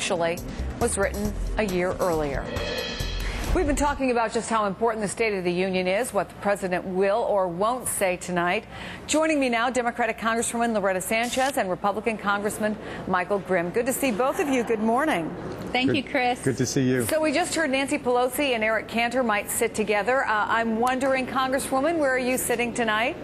actually was written a year earlier. We've been talking about just how important the State of the Union is, what the president will or won't say tonight. Joining me now, Democratic Congresswoman Loretta Sanchez and Republican Congressman Michael Grimm. Good to see both of you. Good morning. Thank you, Chris. Good to see you. So we just heard Nancy Pelosi and Eric Cantor might sit together. I'm wondering, Congresswoman, where are you sitting tonight?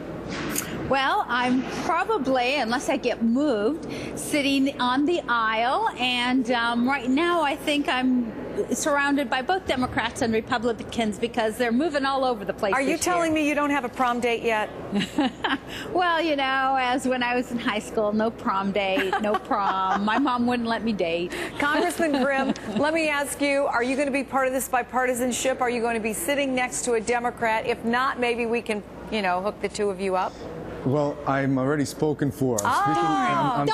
Well, I'm probably, unless I get moved, sitting on the aisle. And right now, I think I'm surrounded by both Democrats and Republicans because they're moving all over the place. Are you telling me you don't have a prom date yet? Well, you know, as when I was in high school, no prom date, no prom. My mom wouldn't let me date. Congressman Grimm, let me ask you, are you going to be part of this bipartisanship? Are you going to be sitting next to a Democrat? If not, maybe we can, you know, hook the two of you up. Well, I'm already spoken for. I'm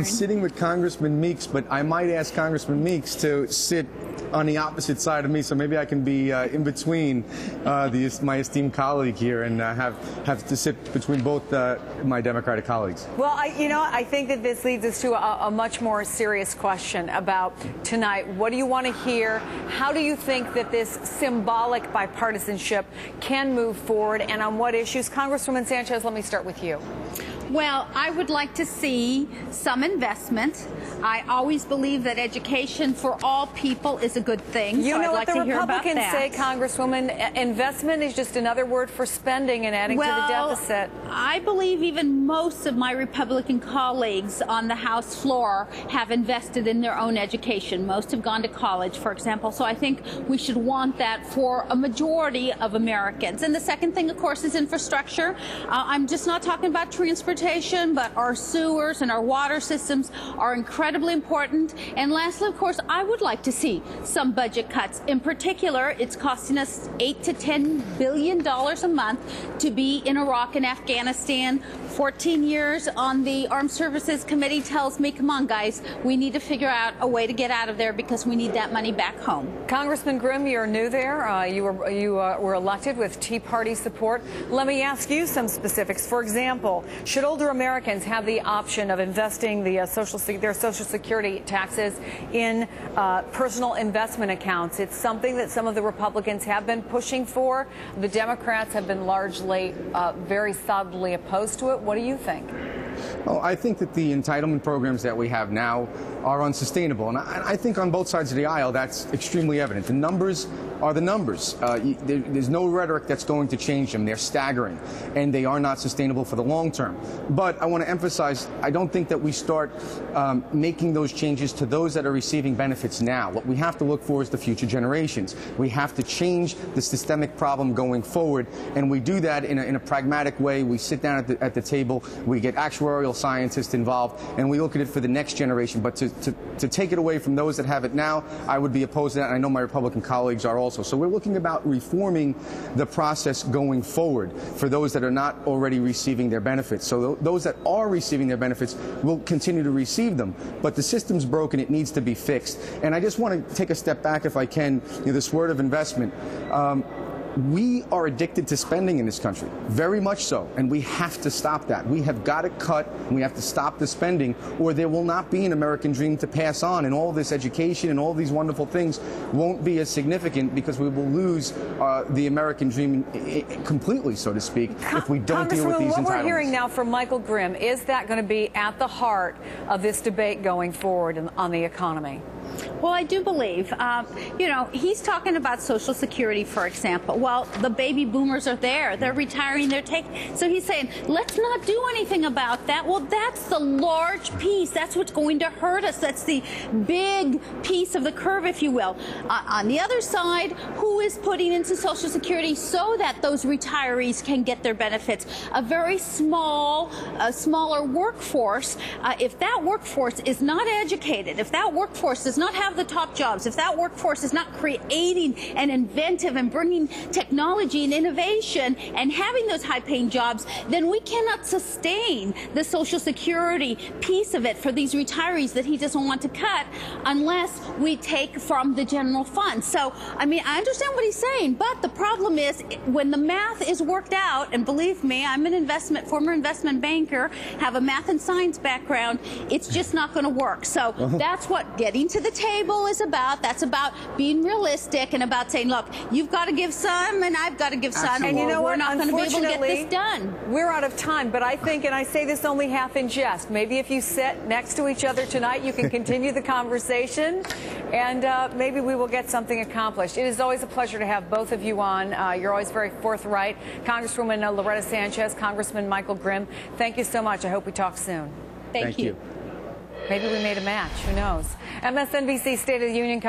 sitting with Congressman Meeks, but I might ask Congressman Meeks to sit on the opposite side of me, so maybe I can be in between my esteemed colleague here and have to sit between both my Democratic colleagues. Well, I think that this leads us to a much more serious question about tonight. What do you want to hear? How do you think that this symbolic bipartisanship can move forward, and on what issues? Congresswoman Sanchez, let me start with you. Well, I would like to see some investment. I always believe that education for all people is a good thing. You know what the Republicans say, Congresswoman? Investment is just another word for spending and adding to the deficit. I believe even most of my Republican colleagues on the House floor have invested in their own education. Most have gone to college, for example. So I think we should want that for a majority of Americans. And the second thing, of course, is infrastructure. I'm just not talking about transportation, but our sewers and our water systems are incredibly important. And lastly, of course, I would like to see some budget cuts. In particular, it's costing us $8 to $10 billion a month to be in Iraq and Afghanistan. 14 years on the Armed Services Committee tells me, come on, guys, we need to figure out a way to get out of there because we need that money back home. Congressman Grimm, you're new there. You were elected with Tea Party support. Let me ask you some specifics. For example, should older Americans have the option of investing their Social Security taxes in personal investment accounts? It's something that some of the Republicans have been pushing for. The Democrats have been largely very solidly opposed to it. What do you think? Well, I think that the entitlement programs that we have now are unsustainable. And I think on both sides of the aisle, that's extremely evident. The numbers are the numbers. There's no rhetoric that's going to change them. They're staggering, and they are not sustainable for the long term. But I want to emphasize, I don't think that we start making those changes to those that are receiving benefits now. What we have to look for is the future generations. We have to change the systemic problem going forward, and we do that in a pragmatic way. We sit down at the table, we get actuarial scientists involved, and we look at it for the next generation. But to take it away from those that have it now, I would be opposed to that, and I know my Republican colleagues are also. So we're looking about reforming the process going forward for those that are not already receiving their benefits. So those that are receiving their benefits will continue to receive them. But the system's broken. It needs to be fixed. And I just want to take a step back, if I can, this word of investment. We are addicted to spending in this country, very much so, and we have to stop that. We have got to cut, and we have to stop the spending, or there will not be an American dream to pass on, and all this education and all these wonderful things won't be as significant because we will lose the American dream completely, so to speak, if we don't deal with these entitlements. What we're hearing now from Michael Grimm, is that going to be at the heart of this debate going forward on the economy? Well, I do believe, you know, he's talking about Social Security, for example. Well, the baby boomers are there. They're retiring. So he's saying, let's not do anything about that. Well, that's the large piece. That's what's going to hurt us. That's the big piece of the curve, if you will. On the other side, who is putting into Social Security so that those retirees can get their benefits? A very smaller workforce. If that workforce is not educated, if that workforce does not have have the top jobs, if that workforce is not creating and inventive and bringing technology and innovation and having those high-paying jobs, then we cannot sustain the Social Security piece of it for these retirees that he doesn't want to cut unless we take from the general fund. So, I mean, I understand what he's saying, but the problem is when the math is worked out, and believe me, I'm an former investment banker, have a math and science background, it's just not going to work. So that's what getting to the table is about. That's about being realistic and about saying, look, you've got to give some and I've got to give some. And you know what? We're not going to be able to get this done. We're out of time, but I think, and I say this only half in jest, maybe if you sit next to each other tonight, you can continue the conversation, and maybe we will get something accomplished. It is always a pleasure to have both of you on. You're always very forthright. Congresswoman Loretta Sanchez, Congressman Michael Grimm, thank you so much. I hope we talk soon. Thank you. Maybe we made a match. Who knows? MSNBC State of the Union.